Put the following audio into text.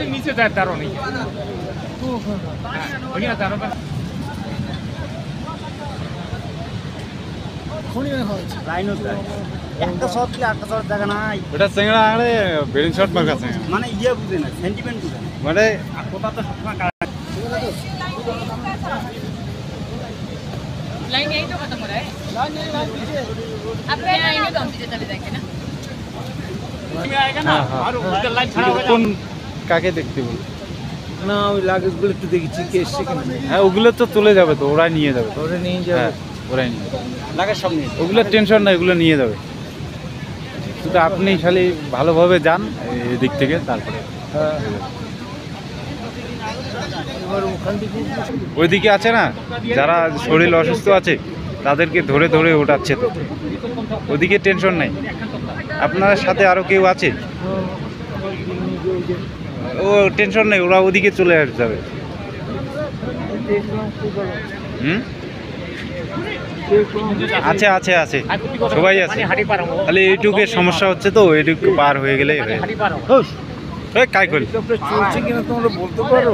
নিচে যায় তারও নেই একটা শট কি একটা শট দেখা নাই ওটা চেংড়া আরে বেরিং শট মার্কা চেংড়া মানে ইয়ে বুঝে না সেন্টিমেন্ট বুঝে না মানে কোথা তো সবসময় लाइन यही तो खत्म हो रहा है अब लाइन तो हम पीछे चले जाएंगे ना आएगा ना और उधर लाइन खड़ा होगा কোন কাকে দেখতে বল না ওই লাগেজগুলো একটু দেখেছি কে এসছে কিনা হ্যাঁ ওগুলো তো চলে যাবে তো ওরাই নিয়ে যাবে ওরা নিয়ে হ্যাঁ যাবে ওরাই নিয়ে যাবে লাগে সব নিয়ে ওগুলো টেনশন নাই ওগুলো নিয়ে যাবে শুধু আপনি খালি ভালোভাবে যান এদিক থেকে তারপরে হ্যাঁ এবার ওখান থেকে ওইদিকে আছে না যারা শরীর অসুস্থ আছে তাদেরকে ধরে ধরে ওঠাচ্ছে তো ওদিকে টেনশন নাই আপনার সাথে আরও কেউ আছে ও টেনশন নেই ওরা ওদিকে চলে যাবে হুম আছে আছে আছে সবাই আছে খালি এইটুকের সমস্যা হচ্ছে তো এইটুকু পার হয়ে গেলে কাই করি চলছে কিনা তোমরা বলতে পারো?